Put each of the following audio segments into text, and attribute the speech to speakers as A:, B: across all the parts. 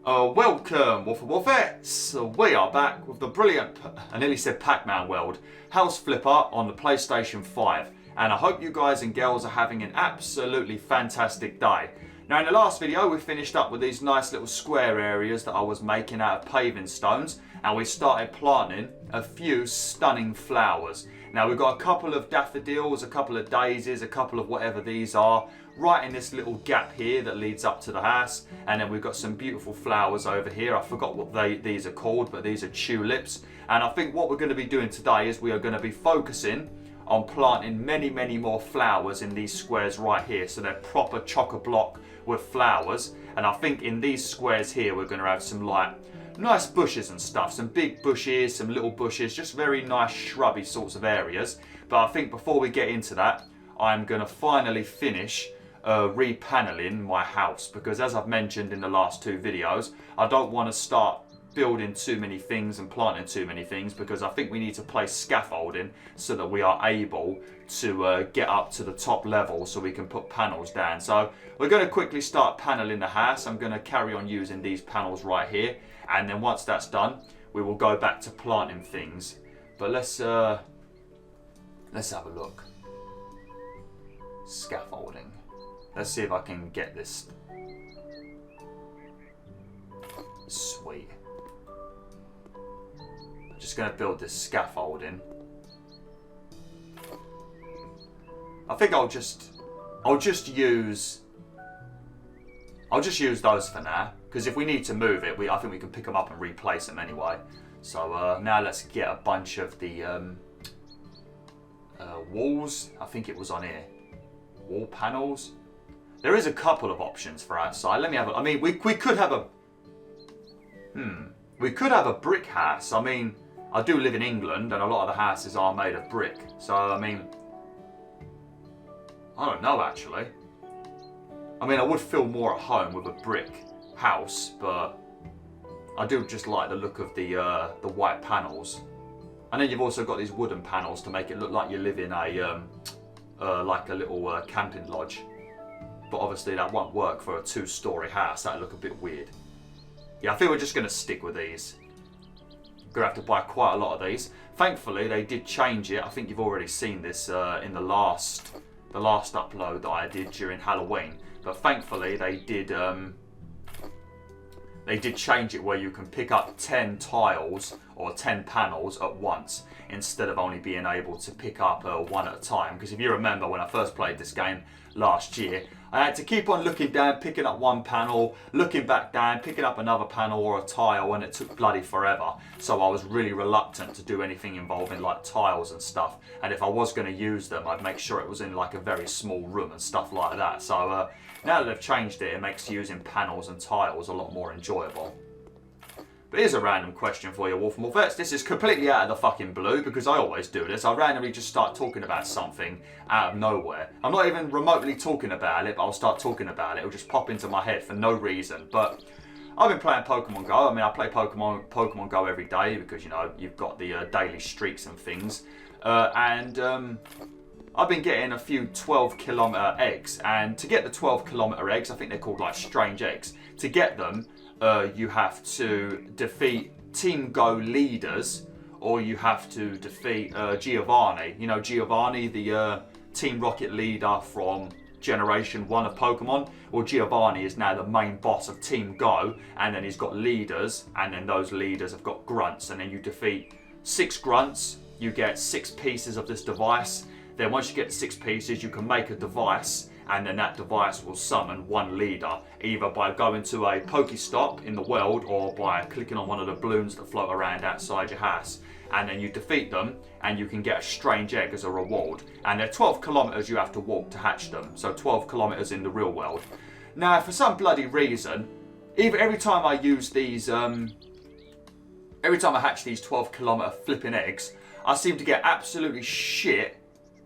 A: Welcome, WolfTheWolfettes! We are back with the brilliant, I nearly said Pac-Man world, House Flipper on the PlayStation 5. And I hope you guys and girls are having an absolutely fantastic day. Now in the last video we finished up with these nice little square areas that I was making out of paving stones. And we started planting a few stunning flowers. Now we've got a couple of daffodils, a couple of daisies, a couple of whatever these are, right in this little gap here that leads up to the house. And then we've got some beautiful flowers over here. I forgot what these are called, but these are tulips. And I think what we're going to be doing today is we are going to be focusing on planting many more flowers in these squares right here. So they're proper chock-a-block with flowers. And I think in these squares here we're going to have some like nice bushes and stuff, some big bushes, some little bushes, just very nice shrubby sorts of areas. But I think before we get into that, I'm going to finally finish repaneling my house, because as I've mentioned in the last two videos, I don't want to start building too many things and planting too many things, because I think we need to place scaffolding so that we are able to get up to the top level so we can put panels down. So we're going to quickly start paneling the house. I'm going to carry on using these panels right here, and then once that's done we will go back to planting things. But let's have a look. Scaffolding. Let's see if I can get this. Sweet. I'm just going to build this scaffolding. I think I'll just use those for now, because if we need to move it, I think we can pick them up and replace them anyway. So now let's get a bunch of the walls. I think it was on here. Wall panels. There is a couple of options for outside. Let me have a, I mean, we could have a we could have a brick house. I mean, I do live in England and a lot of the houses are made of brick. So I mean, I don't know actually. I mean, I would feel more at home with a brick house, but I do just like the look of the white panels. And then you've also got these wooden panels to make it look like you live in a like a little camping lodge. But obviously that won't work for a two-story house. That'd look a bit weird. Yeah, I think we're just going to stick with these. Gonna have to buy quite a lot of these. Thankfully, they did change it. I think you've already seen this in the last upload that I did during Halloween. But thankfully, they did change it where you can pick up 10 tiles or 10 panels at once, instead of only being able to pick up one at a time. Because if you remember when I first played this game last year, I had to keep on looking down, picking up one panel, looking back down, picking up another panel or a tile, and it took bloody forever. So I was really reluctant to do anything involving like tiles and stuff. And if I was going to use them, I'd make sure it was in like a very small room and stuff like that. So now that they've changed it, it makes using panels and tiles a lot more enjoyable. But here's a random question for you, Wolf and Wolfettes. This is completely out of the fucking blue, because I always do this. I randomly just start talking about something out of nowhere. I'm not even remotely talking about it, but I'll start talking about it. It'll just pop into my head for no reason. But I've been playing Pokemon Go. I mean, I play Pokemon Go every day because, you know, you've got the daily streaks and things. I've been getting a few 12-kilometer eggs. And to get the 12-kilometer eggs, I think they're called like strange eggs. To get them, you have to defeat Team Go leaders, or you have to defeat Giovanni. You know Giovanni, the Team Rocket leader from Generation 1 of Pokemon? Well, Giovanni is now the main boss of Team Go, and then he's got leaders, and then those leaders have got grunts, and then you defeat 6 grunts, you get 6 pieces of this device. Then once you get the 6 pieces, you can make a device, and then that device will summon one leader, either by going to a Pokestop in the world or by clicking on one of the balloons that float around outside your house. And then you defeat them, and you can get a strange egg as a reward. And they're 12 kilometers you have to walk to hatch them, so 12 kilometers in the real world. Now, for some bloody reason, every time I use these, every time I hatch these 12-kilometer flipping eggs, I seem to get absolutely shit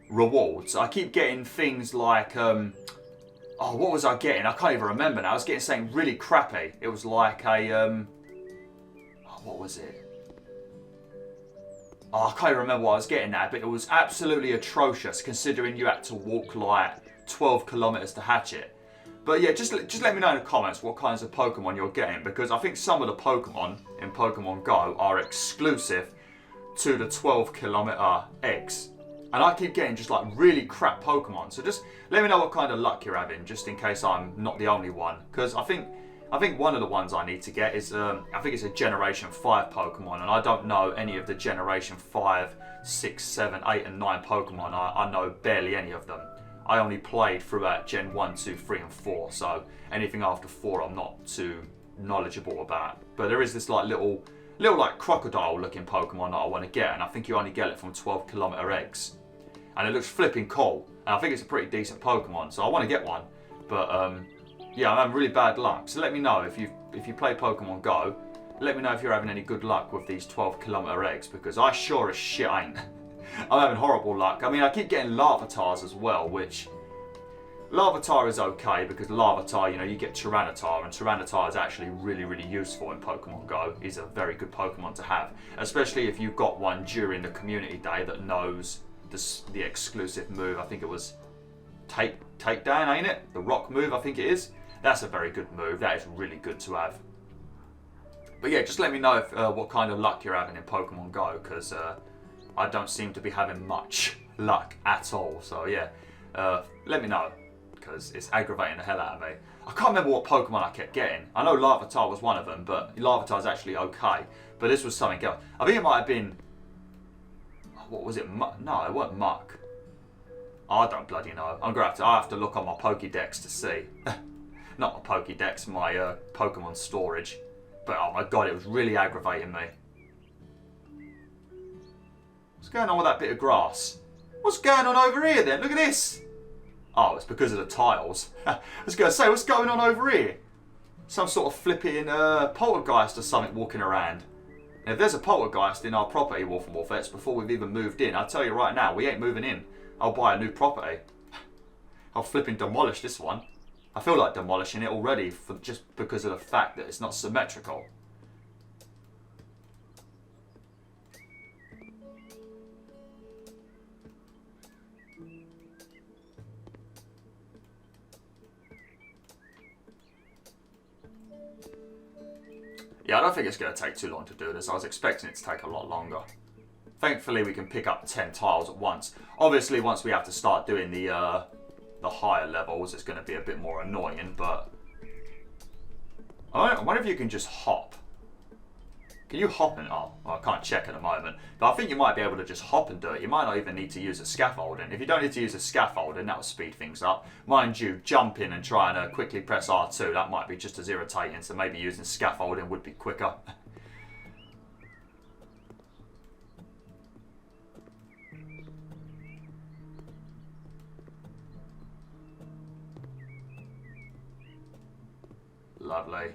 A: rewards. I keep getting things like oh, what was I getting? I can't even remember now. I was getting something really crappy. It was like a oh, what was it? Oh, I can't even remember what I was getting now, but it was absolutely atrocious considering you had to walk like 12 kilometers to hatch it. But yeah, just let me know in the comments what kinds of Pokemon you're getting, because I think some of the Pokemon in Pokemon Go are exclusive to the 12-kilometer eggs. And I keep getting just like really crap Pokemon. So just let me know what kind of luck you're having, just in case I'm not the only one. Because I think one of the ones I need to get is, I think it's a Generation 5 Pokemon. And I don't know any of the Generation 5, 6, 7, 8 and 9 Pokemon. I know barely any of them. I only played throughout Gen 1, 2, 3 and 4, so anything after 4 I'm not too knowledgeable about. But there is this like little like crocodile looking Pokemon that I want to get, and I think you only get it from 12-kilometer eggs. And it looks flipping cool, and I think it's a pretty decent Pokemon, so I want to get one. But yeah, I'm having really bad luck, so let me know if you play Pokemon Go, let me know if you're having any good luck with these 12-kilometer eggs, because I sure as shit ain't. I'm having horrible luck. I mean, I keep getting Larvatars as well, which Larvitar is okay because Larvitar, you know, you get Tyranitar, and Tyranitar is actually really, really useful in Pokemon Go. He's a very good Pokemon to have, especially if you've got one during the community day that knows the exclusive move. I think it was Takedown, ain't it? The rock move, I think it is. That's a very good move. That is really good to have. But yeah, just let me know if, what kind of luck you're having in Pokemon Go, because I don't seem to be having much luck at all. So yeah, let me know, because it's aggravating the hell out of me. I can't remember what Pokemon I kept getting. I know Larvitar was one of them, but Larvitar's actually okay. But this was something else. I think it might have been, what was it? No, it wasn't Muck. I don't bloody know. I have to look on my Pokédex to see. Not my Pokédex, my Pokemon storage. But oh my god, it was really aggravating me. What's going on with that bit of grass? What's going on over here then? Look at this. Oh, it's because of the tiles. I was going to say, what's going on over here? Some sort of flipping poltergeist or something walking around. Now, if there's a poltergeist in our property, BwolfTheWolf, before we've even moved in, I'll tell you right now, we ain't moving in. I'll buy a new property. I'll flipping demolish this one. I feel like demolishing it already just because of the fact that it's not symmetrical. Yeah, I don't think it's going to take too long to do this. I was expecting it to take a lot longer. Thankfully, we can pick up 10 tiles at once. Obviously, once we have to start doing the higher levels, it's going to be a bit more annoying, but I wonder if you can just hop. Can you hop and... Oh, well, I can't check at the moment. But I think you might be able to just hop and do it. You might not even need to use a scaffolding. If you don't need to use a scaffolding, that will speed things up. Mind you, jumping and trying to quickly press R2, that might be just as irritating. So maybe using scaffolding would be quicker. Lovely.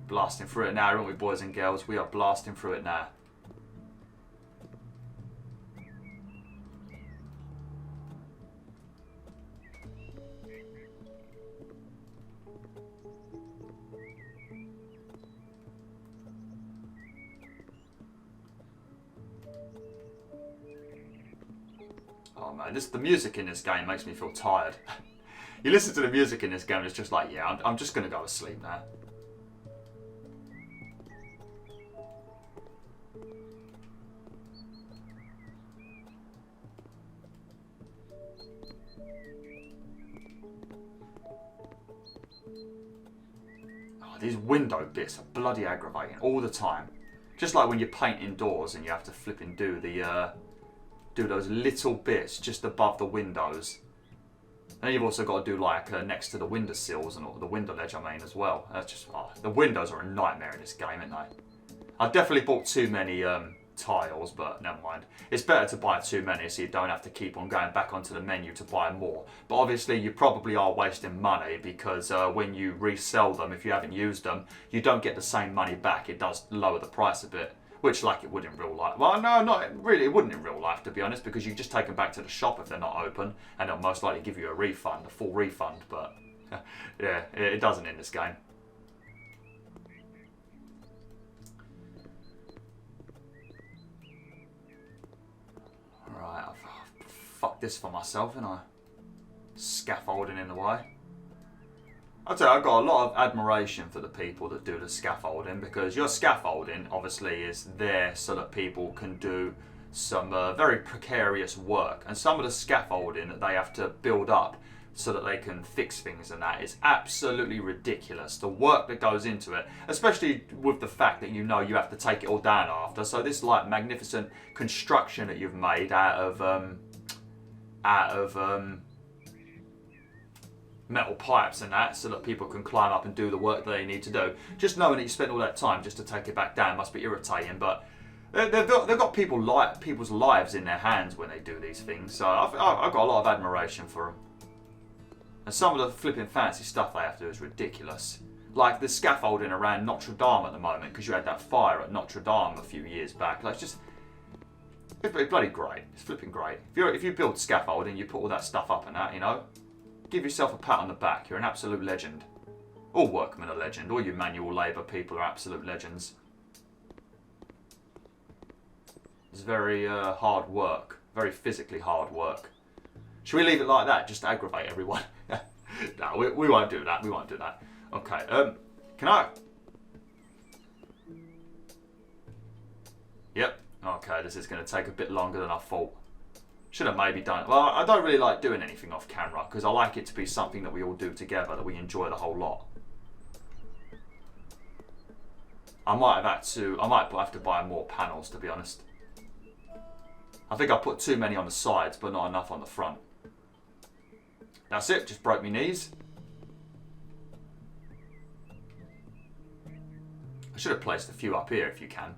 A: Blasting through it now, aren't we, boys and girls? We are blasting through it now. Oh man, the music in this game makes me feel tired. You listen to the music in this game, it's just like, yeah, I'm just going to go to sleep now. Oh, these window bits are bloody aggravating all the time. Just like when you paint indoors and you have to flip and do those little bits just above the windows. And you've also got to do like next to the windowsills and the window ledge, I mean, as well. That's just, the windows are a nightmare in this game, aren't they? I definitely bought too many tiles, but never mind. It's better to buy too many so you don't have to keep on going back onto the menu to buy more. But obviously you probably are wasting money because when you resell them, if you haven't used them, you don't get the same money back. It does lower the price a bit. Which, like it would in real life. Well, no, not really. It wouldn't in real life, to be honest, because you just take them back to the shop if they're not open, and they'll most likely give you a refund, a full refund. But yeah, it doesn't in this game. Right, I've fucked this for myself, and I scaffolding in the way. I'll tell you, I've got a lot of admiration for the people that do the scaffolding, because your scaffolding obviously is there so that people can do some very precarious work, and some of the scaffolding that they have to build up so that they can fix things and that is absolutely ridiculous. The work that goes into it, especially with the fact that you know you have to take it all down after. So this like magnificent construction that you've made out of metal pipes and that, so that people can climb up and do the work that they need to do. Just knowing that you spent all that time just to take it back down must be irritating, but they've got people's lives in their hands when they do these things, so I've got a lot of admiration for them. And some of the flipping fancy stuff they have to do is ridiculous. Like the scaffolding around Notre Dame at the moment, because you had that fire at Notre Dame a few years back. Like, it's bloody great. It's flipping great. If you build scaffolding, you put all that stuff up and that, you know, give yourself a pat on the back. You're an absolute legend. All workmen are legend. All you manual labour people are absolute legends. It's very hard work. Very physically hard work. Should we leave it like that, just to aggravate everyone? No, we won't do that. We won't do that. Okay. Can I? Yep. Okay. This is going to take a bit longer than I thought. Should have maybe done it. Well, I don't really like doing anything off camera because I like it to be something that we all do together, that we enjoy the whole lot. I might have to buy more panels, to be honest. I think I put too many on the sides, but not enough on the front. That's it, just broke my knees. I should have placed a few up here if you can.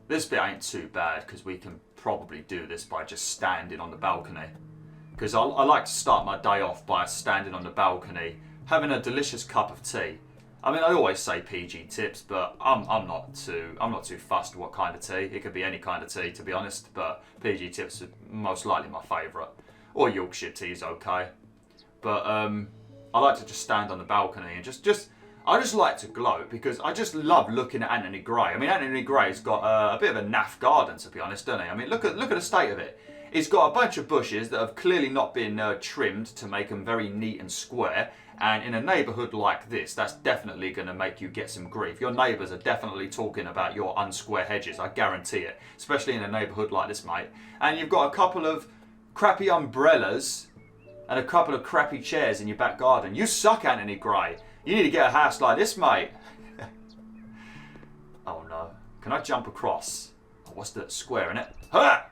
A: This bit ain't too bad because we can probably do this by just standing on the balcony. Because I like to start my day off by standing on the balcony, having a delicious cup of tea. I mean, I always say PG tips, but I'm not too fussed what kind of tea. It could be any kind of tea, to be honest, but PG tips are most likely my favourite. Or Yorkshire tea is okay. But I like to just stand on the balcony and I just like to gloat because I just love looking at Anthony Gray. I mean, Anthony Gray's got a bit of a naff garden, to be honest, doesn't he? I mean, look at the state of it. He's got a bunch of bushes that have clearly not been trimmed to make them very neat and square. And in a neighbourhood like this, that's definitely going to make you get some grief. Your neighbours are definitely talking about your unsquare hedges, I guarantee it. Especially in a neighbourhood like this, mate. And you've got a couple of crappy umbrellas and a couple of crappy chairs in your back garden. You suck, Anthony Gray. You need to get a house like this, mate. Oh no. Can I jump across? Oh, what's the square in it? Ha!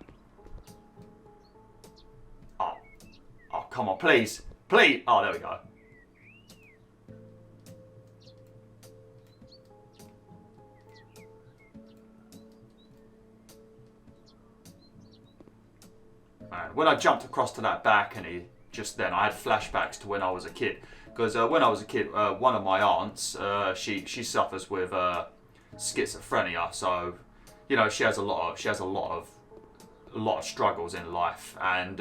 A: Oh, come on, please. Please. Oh, there we go. Man, when I jumped across to that balcony just then, I had flashbacks to when I was a kid. Because when I was a kid, one of my aunts, she suffers with schizophrenia, so you know she has a lot of struggles in life, and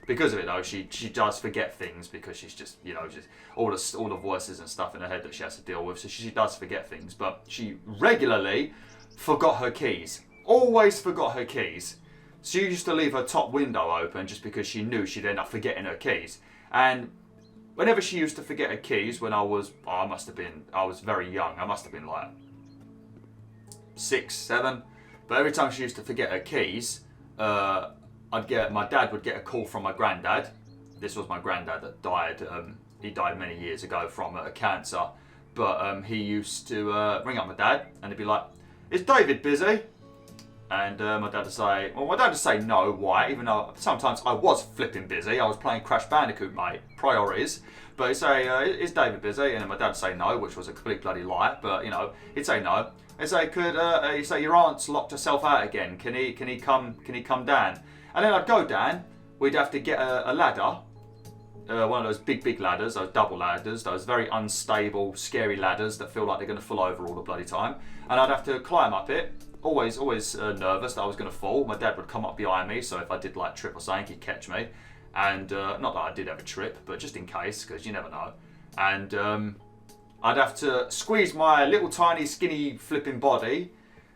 A: because of it though, she does forget things because she's just all the voices and stuff in her head that she has to deal with, so she does forget things. But she regularly forgot her keys, always forgot her keys. She used to leave her top window open just because she knew she'd end up forgetting her keys. And whenever she used to forget her keys, when I was very young. I must have been like 6, 7. But every time she used to forget her keys, my dad would get a call from my granddad. This was my granddad that died. He died many years ago from cancer. But he used to ring up my dad and he'd be like, "Is David busy?" And my dad would say no. Why? Even though sometimes I was flipping busy. I was playing Crash Bandicoot, mate. Priorities. But he'd say, "Is David busy?" And then my dad would say no, which was a complete bloody lie. But he'd say no. He'd say, he'd say, "Your aunt's locked herself out again. Can he come down?" And then I'd go down. We'd have to get a ladder. One of those big ladders, those double ladders, those very unstable, scary ladders that feel like they're going to fall over all the bloody time. And I'd have to climb up it. Always nervous that I was going to fall. My dad would come up behind me, so if I did like trip or something, he'd catch me. And not that I did have a trip, but just in case, because you never know. And I'd have to squeeze my little tiny skinny flipping body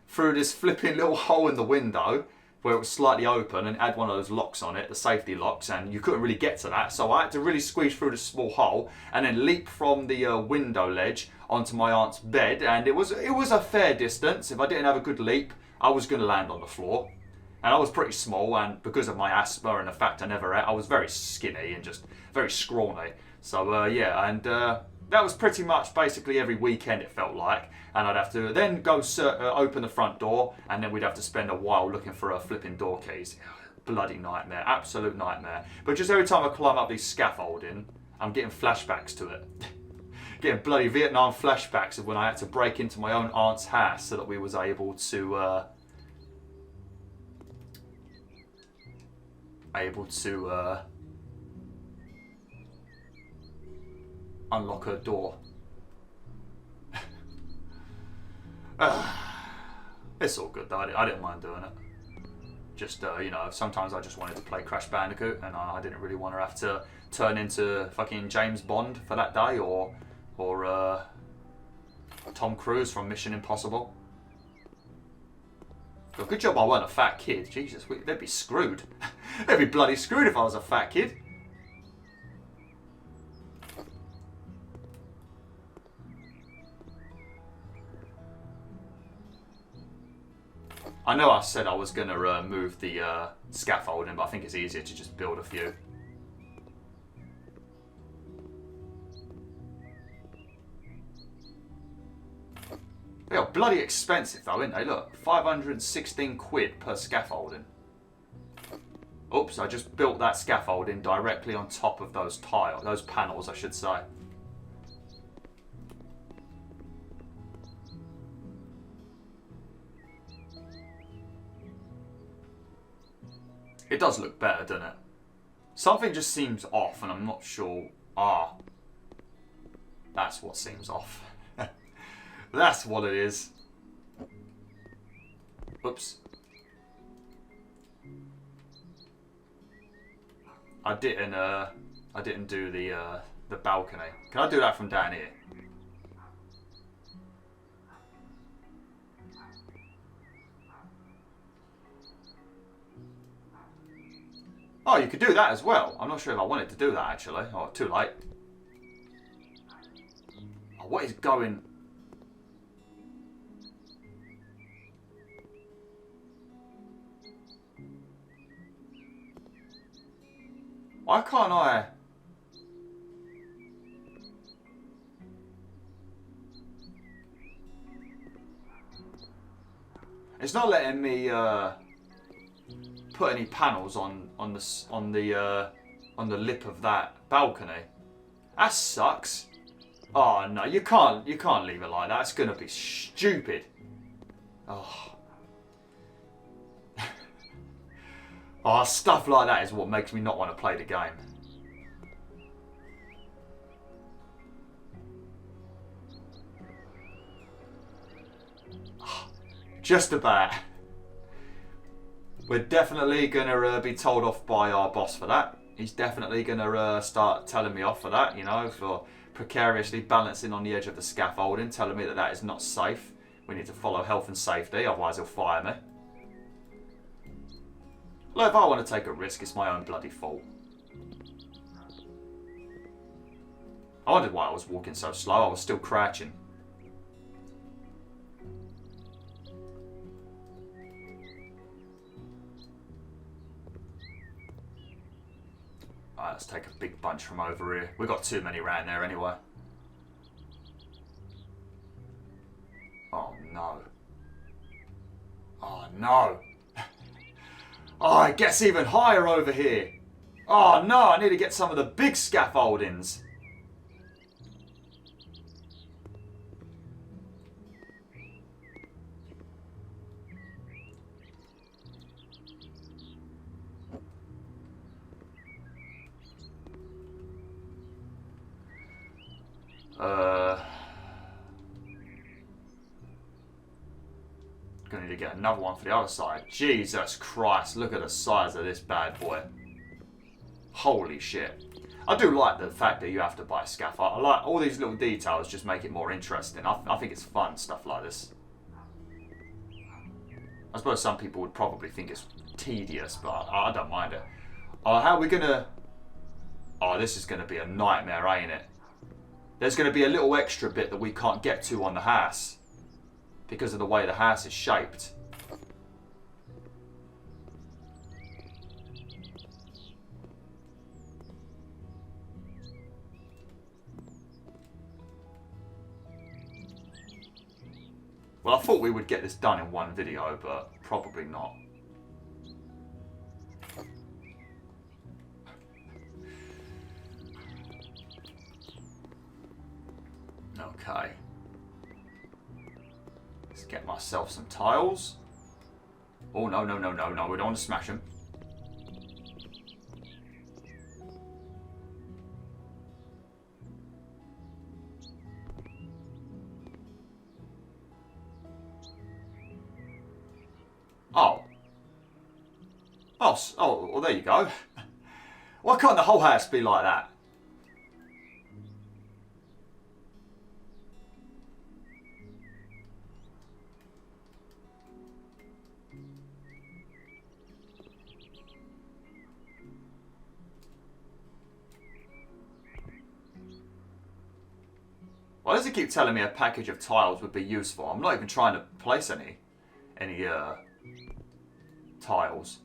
A: through this flipping little hole in the window where it was slightly open and it had one of those locks on it, the safety locks, and you couldn't really get to that. So I had to really squeeze through the small hole and then leap from the window ledge onto my aunt's bed. And it was a fair distance. If I didn't have a good leap, I was going to land on the floor. And I was pretty small, and because of my asthma and the fact I never ate, I was very skinny and just very scrawny. So yeah, and that was pretty much basically every weekend it felt like. And I'd have to then go open the front door, and then we'd have to spend a while looking for flipping door keys. Bloody nightmare, absolute nightmare. But just every time I climb up these scaffolding, I'm getting flashbacks to it. Getting bloody Vietnam flashbacks of when I had to break into my own aunt's house so that we was able to unlock her door. It's all good though. I didn't mind doing it. Just you know, sometimes I just wanted to play Crash Bandicoot, and I didn't really want to have to turn into fucking James Bond for that day, or Tom Cruise from Mission Impossible. But good job I weren't a fat kid. Jesus, they'd be screwed. They'd be bloody screwed if I was a fat kid. I know I said I was going to move the scaffolding, but I think it's easier to just build a few. They are bloody expensive though, aren't they? Look, 516 quid per scaffolding. Oops, I just built that scaffolding directly on top of those panels, I should say. It does look better, doesn't it? Something just seems off, and I'm not sure. Ah, that's what seems off. That's what it is. Oops. I didn't do the balcony. Can I do that from down here? Oh, you could do that as well. I'm not sure if I wanted to do that actually. Oh, too late. Oh, what is going? Why can't I? It's not letting me put any panels on the lip of that balcony. That sucks. Oh no, you can't leave it like that. It's gonna be stupid. Oh. Oh, stuff like that is what makes me not want to play the game. Just about. We're definitely going to be told off by our boss for that. He's definitely going to start telling me off for that, you know, for precariously balancing on the edge of the scaffolding, telling me that is not safe. We need to follow health and safety, otherwise he'll fire me. Look, if I want to take a risk, it's my own bloody fault. I wondered why I was walking so slow. I was still crouching. Alright, let's take a big bunch from over here. We've got too many around there anyway. Oh no. Oh no. Oh, it gets even higher over here. Oh no, I need to get some of the big scaffoldings. Gonna need to get another one for the other side. Jesus Christ, look at the size of this bad boy. Holy shit. I do like the fact that you have to buy a scaffold. I like all these little details, just make it more interesting. I think it's fun, stuff like this. I suppose some people would probably think it's tedious, but I don't mind it. How are we gonna... Oh, this is gonna be a nightmare, ain't it? There's gonna be a little extra bit that we can't get to on the house because of the way the house is shaped. Well, I thought we would get this done in one video, but probably not. Okay. Let's get myself some tiles. Oh, no, no, no, no, no. We don't want to smash them. Oh. Oh, well, there you go. Why can't the whole house be like that? Why does it keep telling me a package of tiles would be useful? I'm not even trying to place any tiles.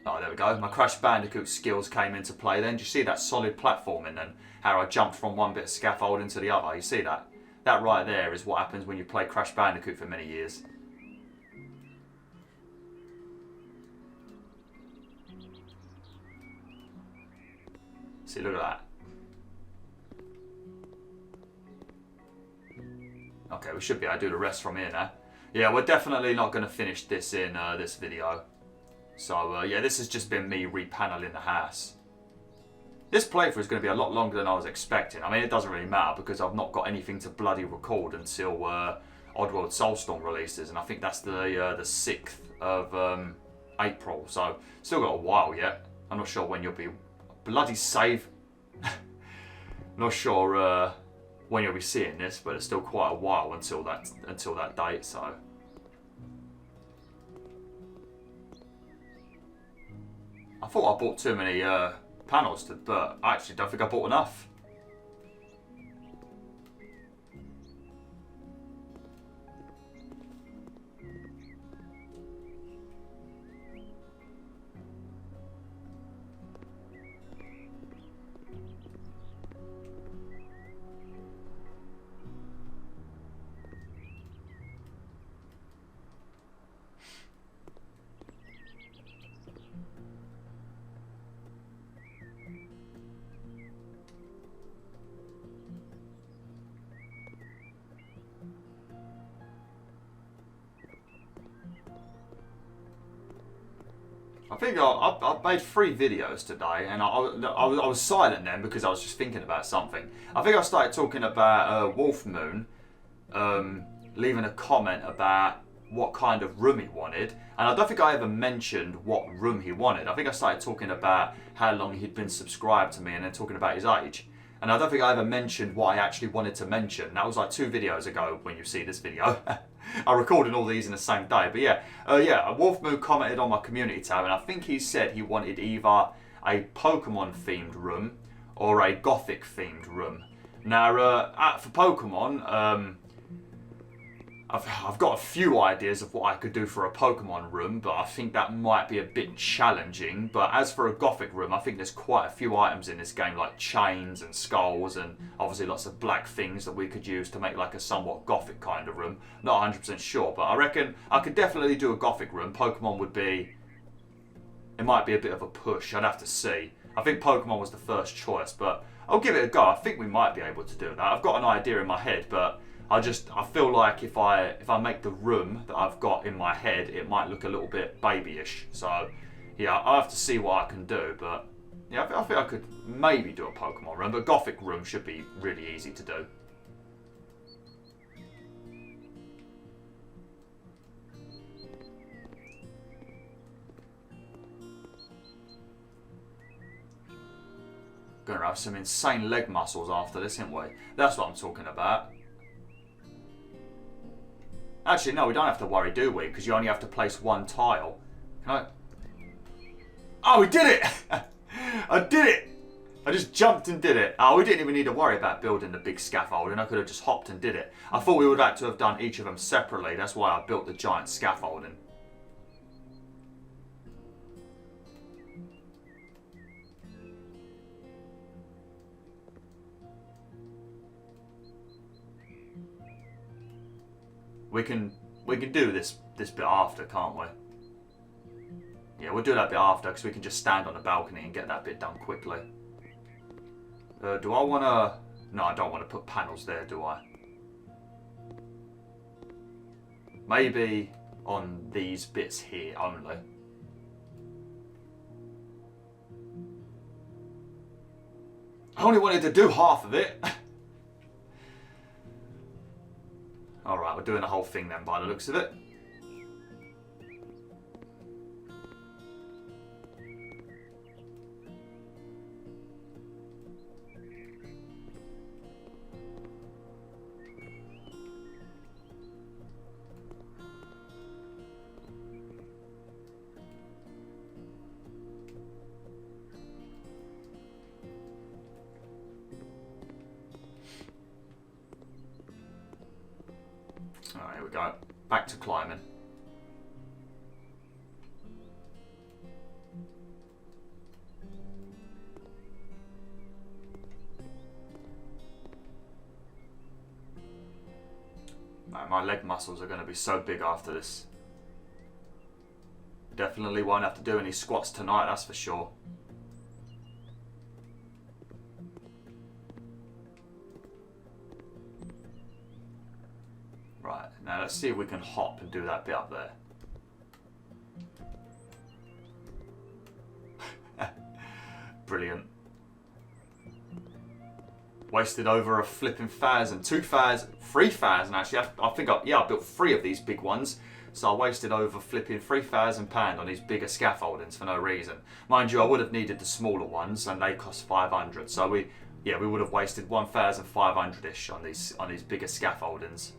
A: Oh, there we go. My Crash Bandicoot skills came into play then. Do you see that solid platforming then? How I jumped from one bit of scaffolding to the other. You see that? That right there is what happens when you play Crash Bandicoot for many years. See, look at that. Okay, we should be able to do the rest from here now. Yeah, we're definitely not going to finish this in this video. So, yeah, this has just been me repaneling the house. This playthrough is going to be a lot longer than I was expecting. I mean, it doesn't really matter because I've not got anything to bloody record until Oddworld Soulstorm releases. And I think that's the 6th of April. So, still got a while yet. I'm not sure when you'll be... Bloody save. Not sure when you'll be seeing this, but it's still quite a while until that date. So I thought I bought too many panels, but I actually don't think I bought enough. I think I made 3 videos today, and I was silent then because I was just thinking about something. I think I started talking about Wolf Moon leaving a comment about what kind of room he wanted, and I don't think I ever mentioned what room he wanted. I think I started talking about how long he'd been subscribed to me and then talking about his age. And I don't think I ever mentioned what I actually wanted to mention. That was like 2 videos ago when you see this video. I recorded all these in the same day. But yeah, Wolf Moon commented on my community tab, and I think he said he wanted either a Pokemon themed room or a Gothic themed room. Now, for Pokemon, I've got a few ideas of what I could do for a Pokemon room, but I think that might be a bit challenging. But as for a Gothic room, I think there's quite a few items in this game, like chains and skulls, and obviously lots of black things that we could use to make like a somewhat Gothic kind of room. Not 100% sure, but I reckon I could definitely do a Gothic room. Pokemon would be... It might be a bit of a push, I'd have to see. I think Pokemon was the first choice, but I'll give it a go. I think we might be able to do that. I've got an idea in my head, but... I feel like if I make the room that I've got in my head, it might look a little bit babyish. So, yeah, I'll have to see what I can do. But, yeah, I think I could maybe do a Pokemon room. But Gothic room should be really easy to do. Gonna have some insane leg muscles after this, ain't we? That's what I'm talking about. Actually, no, we don't have to worry, do we? Because you only have to place one tile. Can I? Oh, we did it! I did it! I just jumped and did it. Oh, we didn't even need to worry about building the big scaffolding. I could have just hopped and did it. I thought we would have had to have done each of them separately. That's why I built the giant scaffolding. We can do this bit after, can't we? Yeah, we'll do that bit after because we can just stand on the balcony and get that bit done quickly. Do I want to... No, I don't want to put panels there, do I? Maybe on these bits here only. I only wanted to do half of it. Alright, we're doing the whole thing then by the looks of it. Alright, here we go. Back to climbing. Man, my leg muscles are going to be so big after this. Definitely won't have to do any squats tonight, that's for sure. Right, now let's see if we can hop and do that bit up there. Brilliant. Wasted over a flipping 1,000, 2,000, 3,000 actually. I think I built 3 of these big ones. So I wasted over flipping £3,000 on these bigger scaffoldings for no reason. Mind you, I would have needed the smaller ones and they cost 500. So we would have wasted 1,500-ish on these bigger scaffoldings.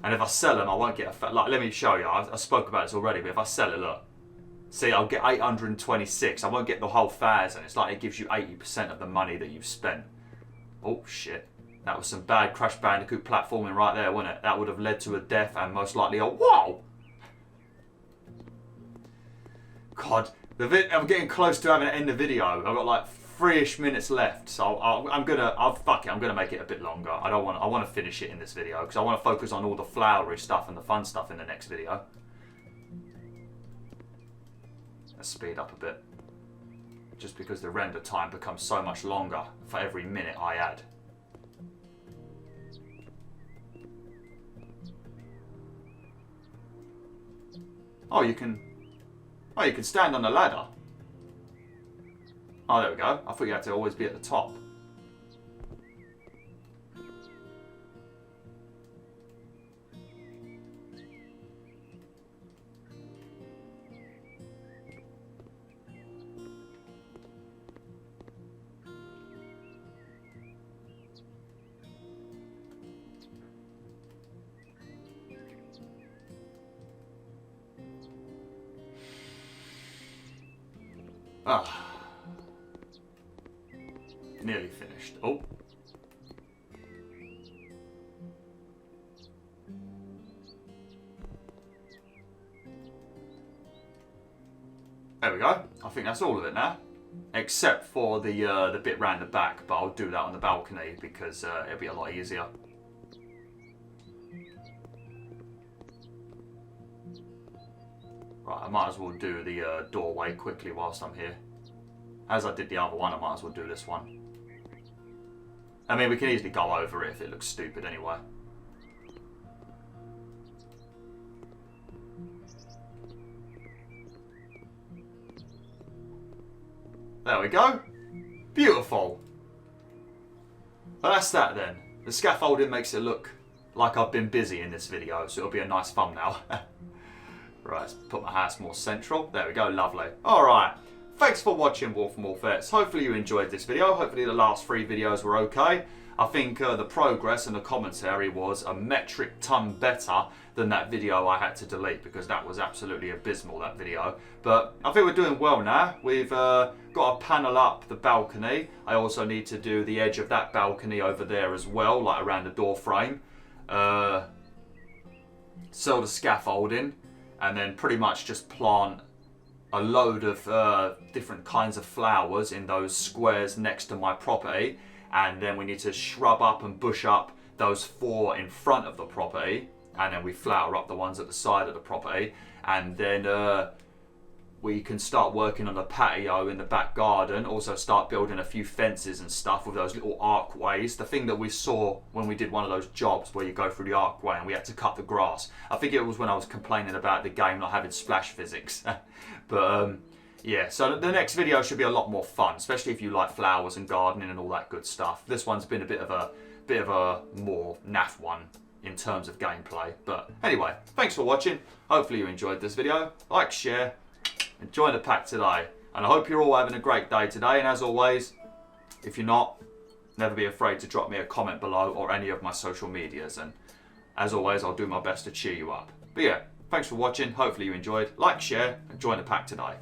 A: And if I sell them, I won't get like, let me show you. I spoke about this already, but if I sell it, look. See, I'll get 826. I won't get the whole 1,000. It's like it gives you 80% of the money that you've spent. Oh, shit. That was some bad Crash Bandicoot platforming right there, wasn't it? That would have led to a death and most likely a whoa! God, I'm getting close to having to end the video. I've got like 3-ish minutes left, so fuck it, I'm gonna make it a bit longer. I want to finish it in this video because I want to focus on all the flowery stuff and the fun stuff in the next video. Let's speed up a bit, just because the render time becomes so much longer for every minute I add. Oh, you can stand on the ladder. Oh, there we go. I thought you had to always be at the top. Ah. Nearly finished. Oh. There we go. I think that's all of it now. Except for the bit round the back, but I'll do that on the balcony because it'll be a lot easier. Right, I might as well do the doorway quickly whilst I'm here. As I did the other one, I might as well do this one. I mean, we can easily go over it if it looks stupid anyway. There we go. Beautiful. Well, that's that then. The scaffolding makes it look like I've been busy in this video, so it'll be a nice thumbnail. Right, let's put my house more central. There we go, lovely. Alright, thanks for watching BwolfTheWolf. Hopefully you enjoyed this video. Hopefully the last 3 videos were okay. I think the progress and the commentary was a metric ton better than that video I had to delete, because that was absolutely abysmal, that video. But I think we're doing well now. We've got to panel up the balcony. I also need to do the edge of that balcony over there as well, like around the door frame. Sell the scaffolding, and then pretty much just plant a load of different kinds of flowers in those squares next to my property. And then we need to shrub up and bush up those 4 in front of the property, and then we flower up the ones at the side of the property. And then we can start working on the patio in the back garden. Also start building a few fences and stuff with those little archways. The thing that we saw when we did one of those jobs where you go through the archway and we had to cut the grass. I think it was when I was complaining about the game not having splash physics. But yeah, so the next video should be a lot more fun, especially if you like flowers and gardening and all that good stuff. This one's been a bit of a more naff one in terms of gameplay. But anyway, thanks for watching. Hopefully you enjoyed this video. Like, share, and join the pack today. And I hope you're all having a great day today. And as always, if you're not, never be afraid to drop me a comment below or any of my social medias. And as always, I'll do my best to cheer you up. But yeah, thanks for watching. Hopefully you enjoyed. Like, share, and join the pack today.